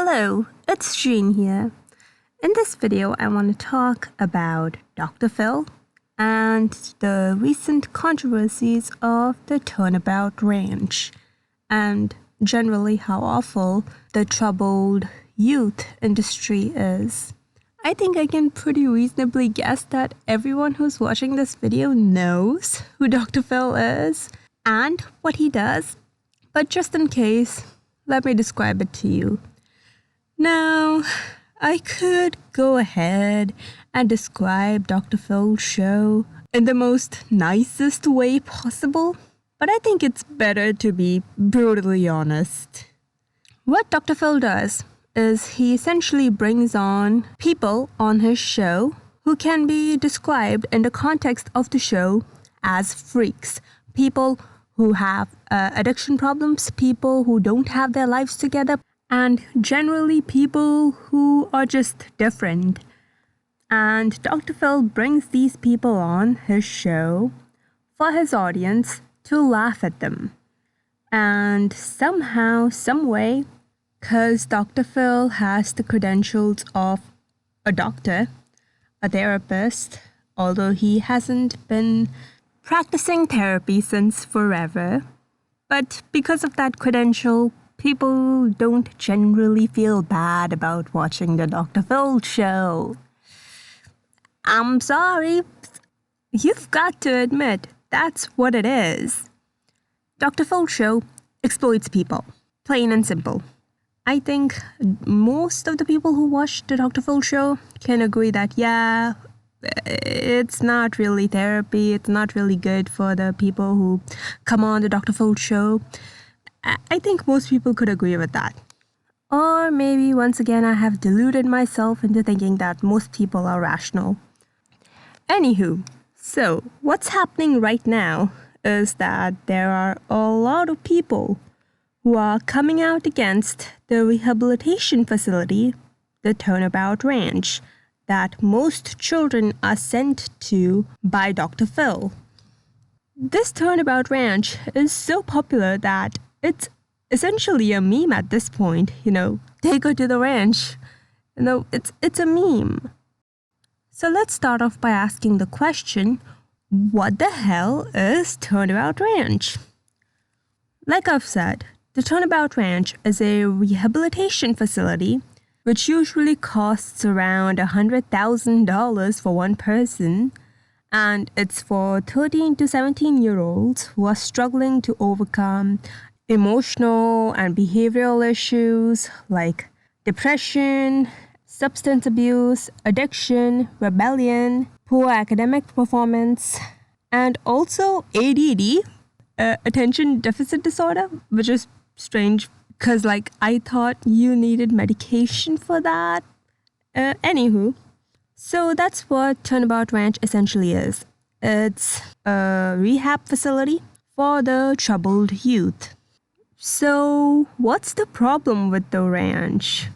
Hello, it's Jean here. In this video, I want to talk about Dr. Phil and the recent controversies of the Turnabout Ranch and generally how awful the troubled youth industry is. I think I can pretty reasonably guess that everyone who's watching this video knows who Dr. Phil is and what he does, but just in case, let me describe it to you. Now, I could go ahead and describe Dr. Phil's show in the most nicest way possible, but I think it's better to be brutally honest. What Dr. Phil does is he essentially brings on people on his show who can be described in the context of the show as freaks. People who have addiction problems, people who don't have their lives together, and generally people who are just different. And Dr. Phil brings these people on his show for his audience to laugh at them. And somehow, someway, because Dr. Phil has the credentials of a doctor, a therapist, although he hasn't been practicing therapy since forever. But because of that credential, people don't generally feel bad about watching the Dr. Phil show. I'm sorry, you've got to admit, that's what it is. Dr. Phil's show exploits people, plain and simple. I think most of the people who watch the Dr. Phil show can agree that, yeah, it's not really therapy. It's not really good for the people who come on the Dr. Phil show. I think most people could agree with that. Or maybe once again I have deluded myself into thinking that most people are rational. Anywho, so what's happening right now is that there are a lot of people who are coming out against the rehabilitation facility, the Turnabout Ranch, that most children are sent to by Dr. Phil. This Turnabout Ranch is so popular that it's essentially a meme at this point. They go to the ranch. It's a meme. So let's start off by asking the question, what the hell is Turnabout Ranch? Like I've said, the Turnabout Ranch is a rehabilitation facility which usually costs around $100,000 for one person, and it's for 13 to 17-year-olds who are struggling to overcome emotional and behavioral issues like depression, substance abuse, addiction, rebellion, poor academic performance, and also ADD, attention deficit disorder, which is strange because I thought you needed medication for that. Anywho, so that's what Turnabout Ranch essentially is. It's a rehab facility for the troubled youth. So what's the problem with the ranch?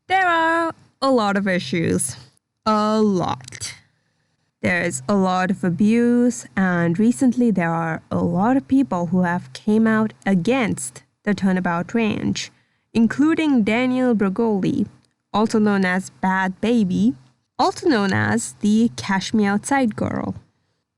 There are a lot of issues. A lot. There's a lot of abuse, and recently there are a lot of people who have came out against the Turnabout Ranch, including Danielle Bregoli, also known as Bad Baby, also known as the Cash Me Outside girl.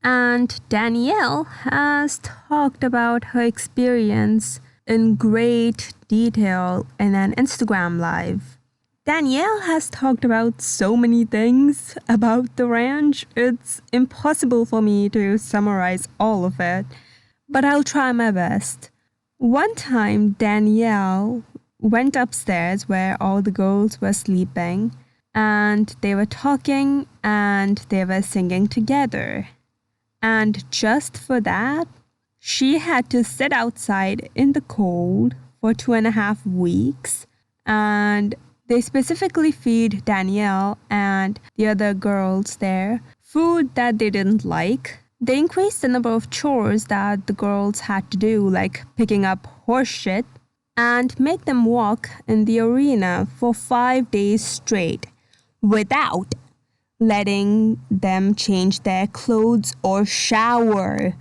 And Danielle has talked about her experience in great detail in an Instagram live. Danielle has talked about so many things about the ranch, it's impossible for me to summarize all of it, but I'll try my best. One time, Danielle went upstairs where all the girls were sleeping, and they were talking and they were singing together. And just for that, she had to sit outside in the cold for 2.5 weeks, and they specifically feed Danielle and the other girls there food that they didn't like. They increased the number of chores that the girls had to do, like picking up horse shit, and make them walk in the arena for 5 days straight without letting them change their clothes or shower.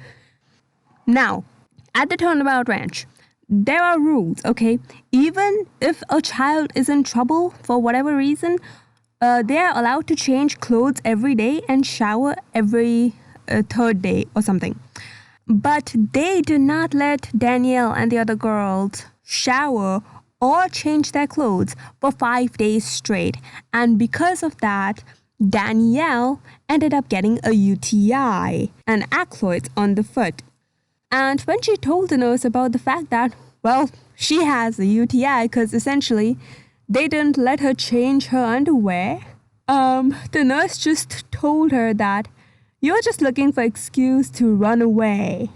Now, at the Turnabout Ranch, there are rules, okay? Even if a child is in trouble for whatever reason, they are allowed to change clothes every day and shower every third day or something. But they do not let Danielle and the other girls shower or change their clothes for 5 days straight. And because of that, Danielle ended up getting a UTI and accolades on the foot. And when she told the nurse about the fact that, well, she has a UTI because essentially they didn't let her change her underwear, the nurse just told her that you're just looking for an excuse to run away.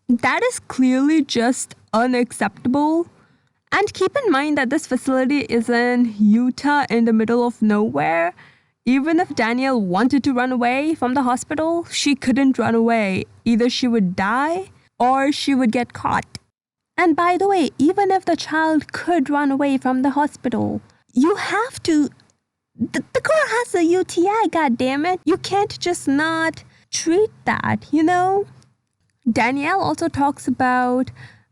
That is clearly just unacceptable. And keep in mind that this facility is in Utah in the middle of nowhere. Even if Danielle wanted to run away from the hospital, she couldn't run away. Either she would die or she would get caught. And by the way, even if the child could run away from the hospital, you have to... The girl has a UTI, goddammit. You can't just not treat that, you know? Danielle also talks about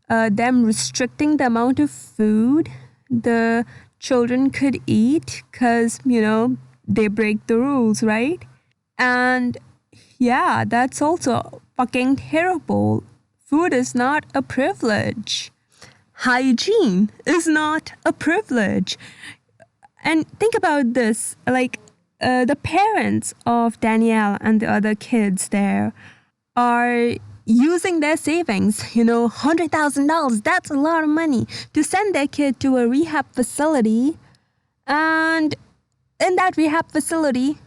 them restricting the amount of food the children could eat because, you know, they break the rules, right? And yeah, that's also fucking terrible. Food is not a privilege. Hygiene is not a privilege. And think about this, like the parents of Danielle and the other kids there are using their savings, you know, $100,000, that's a lot of money, to send their kid to a rehab facility. And in that rehab facility,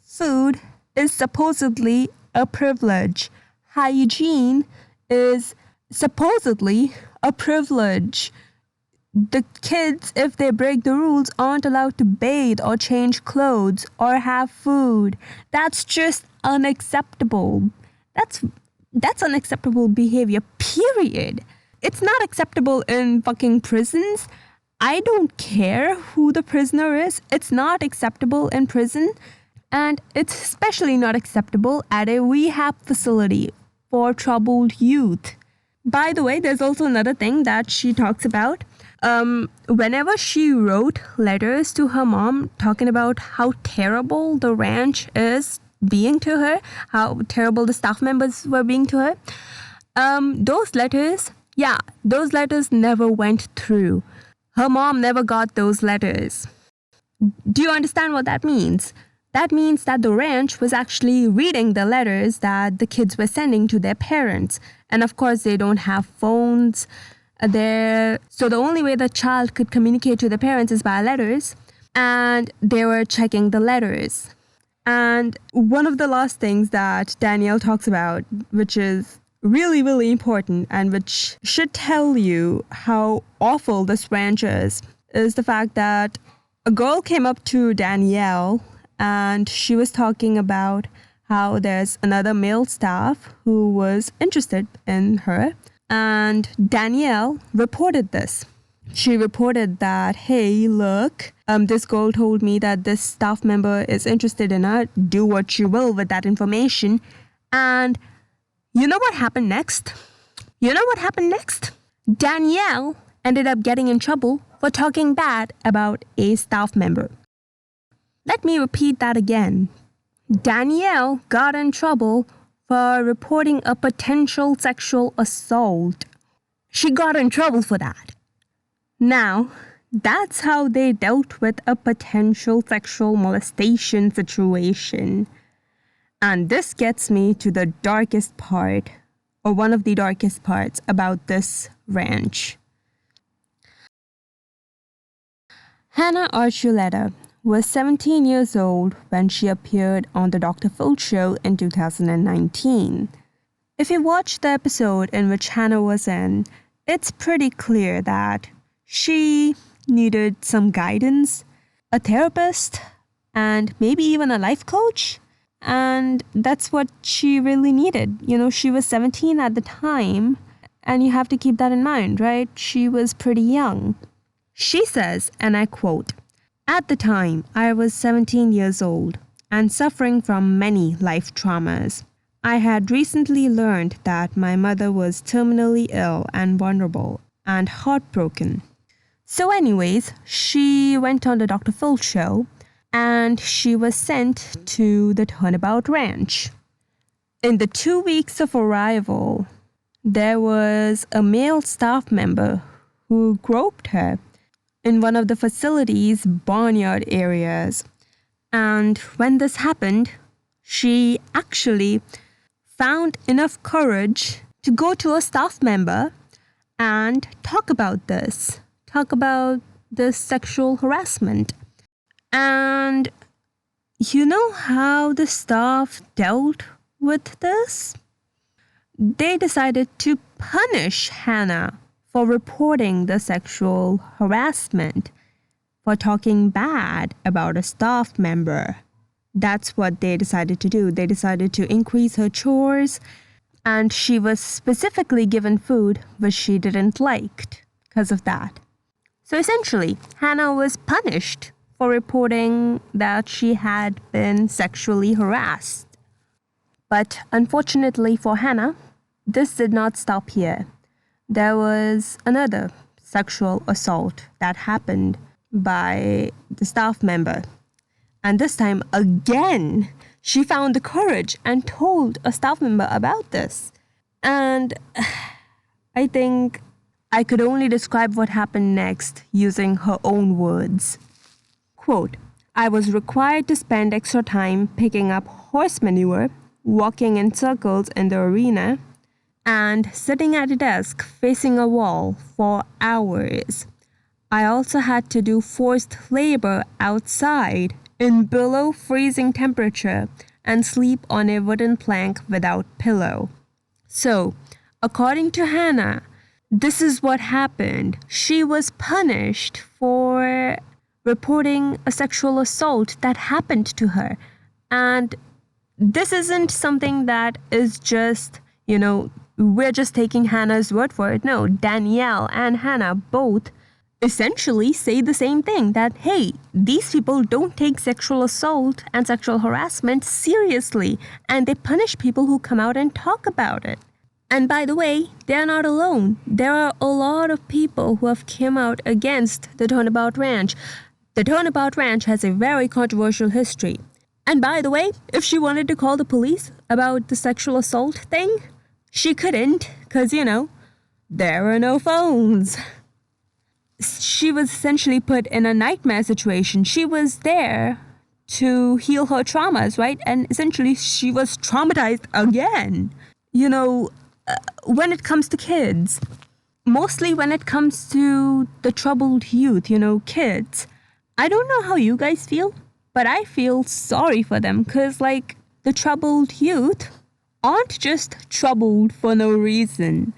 food is supposedly a privilege. Hygiene is supposedly a privilege. The kids, if they break the rules, aren't allowed to bathe or change clothes or have food. That's just unacceptable. That's unacceptable behavior, period. It's not acceptable in fucking prisons. I don't care who the prisoner is. It's not acceptable in prison. And it's especially not acceptable at a rehab facility for troubled youth. By the way, there's also another thing that she talks about. Whenever she wrote letters to her mom talking about how terrible the ranch is being to her, how terrible the staff members were being to her, those letters never went through. Her mom never got those letters. Do you understand what that means? That means that the ranch was actually reading the letters that the kids were sending to their parents. And of course, they don't have phones there. So the only way the child could communicate to the parents is by letters. And they were checking the letters. And one of the last things that Danielle talks about, which is really, really important and which should tell you how awful this ranch is the fact that a girl came up to Danielle and she was talking about how there's another male staff who was interested in her. And Danielle reported this. She reported that, hey, look, this girl told me that this staff member is interested in her. Do what you will with that information. And you know what happened next? Danielle ended up getting in trouble for talking bad about a staff member. Let me repeat that again. Danielle got in trouble for reporting a potential sexual assault. She got in trouble for that. Now, that's how they dealt with a potential sexual molestation situation. And this gets me to the darkest part, or one of the darkest parts about this ranch. Hannah Archuleta was 17 years old when she appeared on the Dr. Phil show in 2019. If you watched the episode in which Hannah was in, it's pretty clear that she needed some guidance, a therapist, and maybe even a life coach. And that's what she really needed. You know, she was 17 at the time, and you have to keep that in mind, right? She was pretty young. She says, and I quote, "At the time, I was 17 years old and suffering from many life traumas. I had recently learned that my mother was terminally ill and vulnerable and heartbroken. So anyways, she went on the Dr. Phil show and she was sent to the Turnabout Ranch. In the 2 weeks of arrival, there was a male staff member who groped her in one of the facility's barnyard areas. And when this happened, she actually found enough courage to go to a staff member and talk about this sexual harassment. And you know how the staff dealt with this? They decided to punish Hannah for reporting the sexual harassment, for talking bad about a staff member. That's what they decided to do. They decided to increase her chores, and she was specifically given food which she didn't like because of that. So essentially, Hannah was punished for reporting that she had been sexually harassed. But unfortunately for Hannah, this did not stop here. There was another sexual assault that happened by the staff member. And this time again, she found the courage and told a staff member about this. And I think I could only describe what happened next using her own words. Quote, "I was required to spend extra time picking up horse manure, walking in circles in the arena, and sitting at a desk facing a wall for hours. I also had to do forced labor outside in below freezing temperature and sleep on a wooden plank without pillow." So, according to Hannah, this is what happened. She was punished for reporting a sexual assault that happened to her. And this isn't something that is just, we're just taking Hannah's word for it. No, Danielle and Hannah both essentially say the same thing, that, hey, these people don't take sexual assault and sexual harassment seriously, and they punish people who come out and talk about it. And by the way, they're not alone. There are a lot of people who have come out against the Turnabout Ranch. The Turnabout Ranch has a very controversial history. And by the way, if she wanted to call the police about the sexual assault thing, she couldn't, because, there are no phones. She was essentially put in a nightmare situation. She was there to heal her traumas, right? And essentially, she was traumatized again. When it comes to kids, mostly when it comes to the troubled youth, kids, I don't know how you guys feel, but I feel sorry for them, because, the troubled youth aren't just troubled for no reason.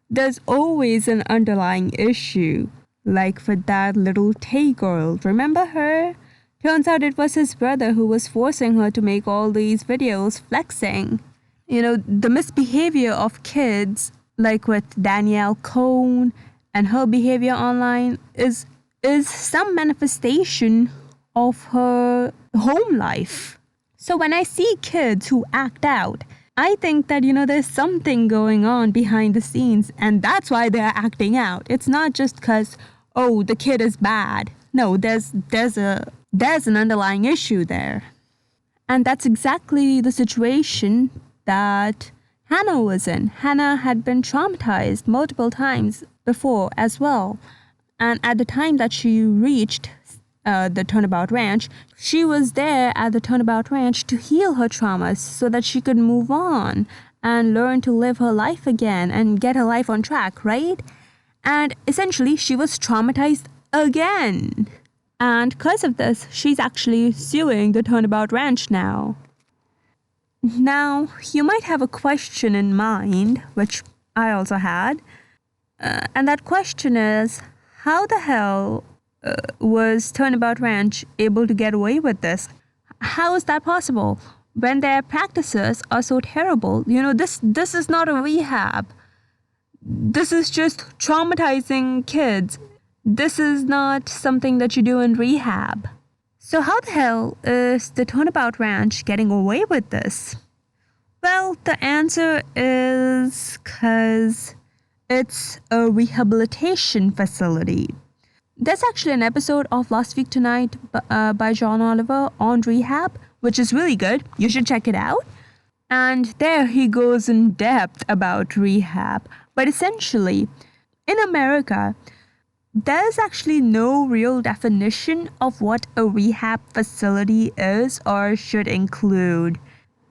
There's always an underlying issue. Like for that little Tay girl, remember her? Turns out it was his brother who was forcing her to make all these videos flexing. The misbehavior of kids, like with Danielle Cohn and her behavior online, is some manifestation of her home life. So when I see kids who act out, I think that, there's something going on behind the scenes, and that's why they're acting out. It's not just because, the kid is bad. No, there's an underlying issue there. And that's exactly the situation that Hannah was in. Hannah had been traumatized multiple times before as well. And at the time that she reached the Turnabout Ranch, she was there at the Turnabout Ranch to heal her traumas so that she could move on and learn to live her life again and get her life on track, right? And essentially, she was traumatized again. And because of this, she's actually suing the Turnabout Ranch now. Now, you might have a question in mind, which I also had. And that question is, how the hell was Turnabout Ranch able to get away with this? How is that possible when their practices are so terrible? This is not a rehab. This is just traumatizing kids. This is not something that you do in rehab. So how the hell is the Turnabout Ranch getting away with this? Well, the answer is because it's a rehabilitation facility. There's actually an episode of Last Week Tonight by John Oliver on rehab, which is really good. You should check it out. And there he goes in depth about rehab. But essentially, in America, there's actually no real definition of what a rehab facility is or should include.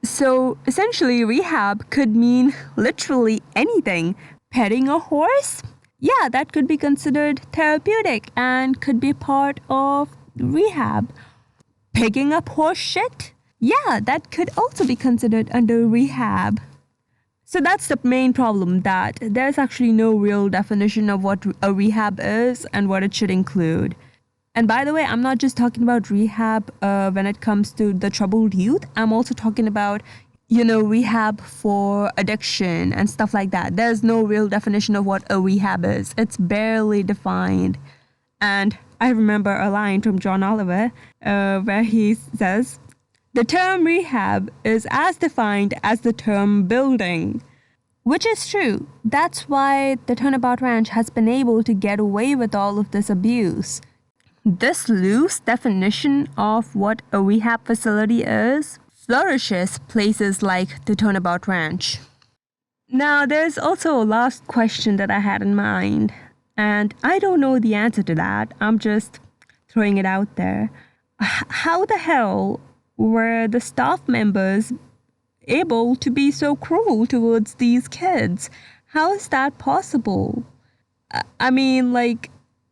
So essentially, rehab could mean literally anything. Petting a horse? Yeah, that could be considered therapeutic and could be part of rehab. Picking up horse shit? Yeah, that could also be considered under rehab. So that's the main problem, that there's actually no real definition of what a rehab is and what it should include. And by the way, I'm not just talking about rehab when it comes to the troubled youth. I'm also talking about, rehab for addiction and stuff like that. There's no real definition of what a rehab is. It's barely defined. And I remember a line from John Oliver where he says, "The term rehab is as defined as the term building." Which is true. That's why the Turnabout Ranch has been able to get away with all of this abuse. This loose definition of what a rehab facility is flourishes places like the Turnabout Ranch. Now, there's also a last question that I had in mind, and I don't know the answer to that. I'm just throwing it out there. How the hell were the staff members able to be so cruel towards these kids? How is that possible? I mean,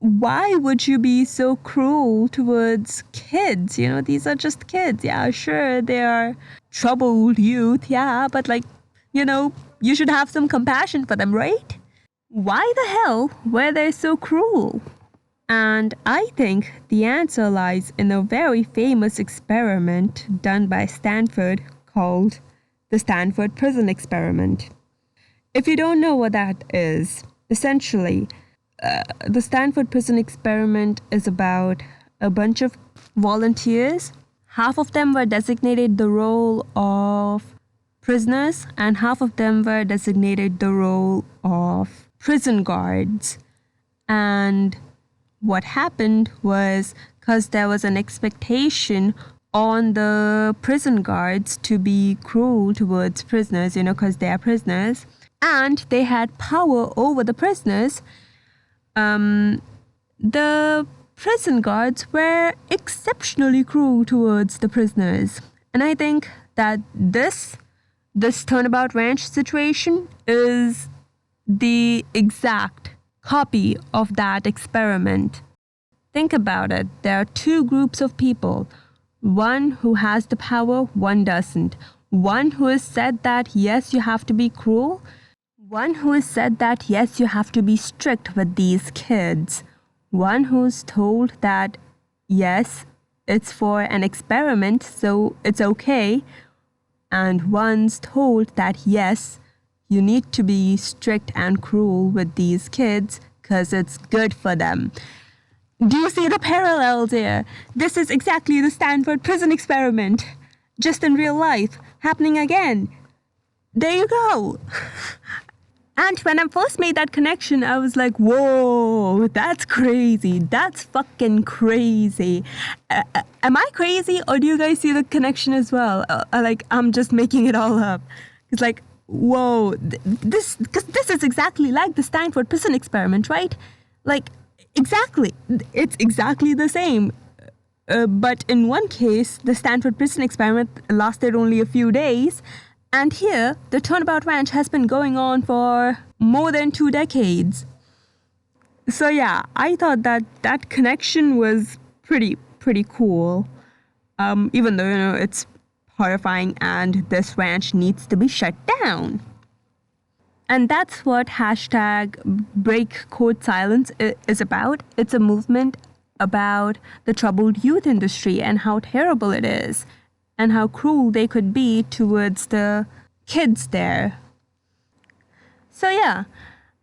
why would you be so cruel towards kids? These are just kids. Yeah, sure, they are troubled youth. Yeah, but you should have some compassion for them, right? Why the hell were they so cruel? And I think the answer lies in a very famous experiment done by Stanford called the Stanford Prison Experiment. If you don't know what that is, essentially, the Stanford Prison Experiment is about a bunch of volunteers. Half of them were designated the role of prisoners, and half of them were designated the role of prison guards. And what happened was, because there was an expectation on the prison guards to be cruel towards prisoners, because they are prisoners, and they had power over the prisoners, the prison guards were exceptionally cruel towards the prisoners. And I think that this Turnabout Ranch situation is the exact copy of that experiment. Think about it. There are two groups of people. One who has the power, one doesn't. One who has said that, yes, you have to be cruel. One who has said that, yes, you have to be strict with these kids. One who's told that, yes, it's for an experiment, so it's okay. And one's told that, yes, you need to be strict and cruel with these kids because it's good for them. Do you see the parallels here? This is exactly the Stanford Prison Experiment, just in real life, happening again. There you go. And when I first made that connection, I was like, whoa, that's crazy. That's fucking crazy. Am I crazy, or do you guys see the connection as well? I'm just making it all up. It's like, whoa, this is exactly like the Stanford Prison Experiment, right? Exactly. It's exactly the same. But in one case, the Stanford Prison Experiment lasted only a few days. And here, the Turnabout Ranch has been going on for more than 2 decades. So yeah, I thought that connection was pretty cool. Even though, it's horrifying and this ranch needs to be shut down. And that's what hashtag Break Code Silence is about. It's a movement about the troubled youth industry and how terrible it is and how cruel they could be towards the kids there. So yeah,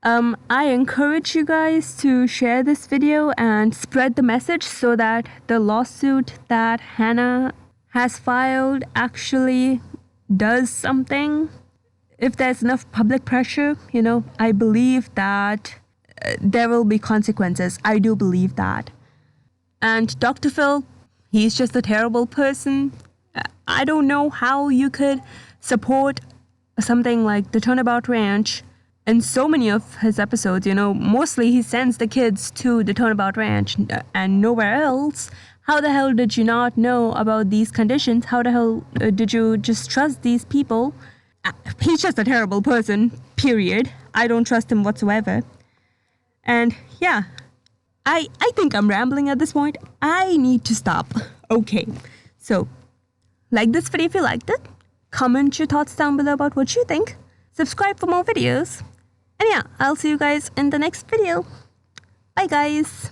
I encourage you guys to share this video and spread the message so that the lawsuit that Hannah has filed actually does something. if there's enough public pressure, I believe that there will be consequences. I do believe that. And Dr. Phil, he's just a terrible person. I don't know how you could support something like the Turnabout Ranch. In so many of his episodes, mostly he sends the kids to the Turnabout Ranch and nowhere else. How the hell did you not know about these conditions? How the hell did you just trust these people? He's just a terrible person, period. I don't trust him whatsoever. And yeah, I think I'm rambling at this point. I need to stop. Okay, so like this video if you liked it. Comment your thoughts down below about what you think. Subscribe for more videos. And yeah, I'll see you guys in the next video. Bye guys.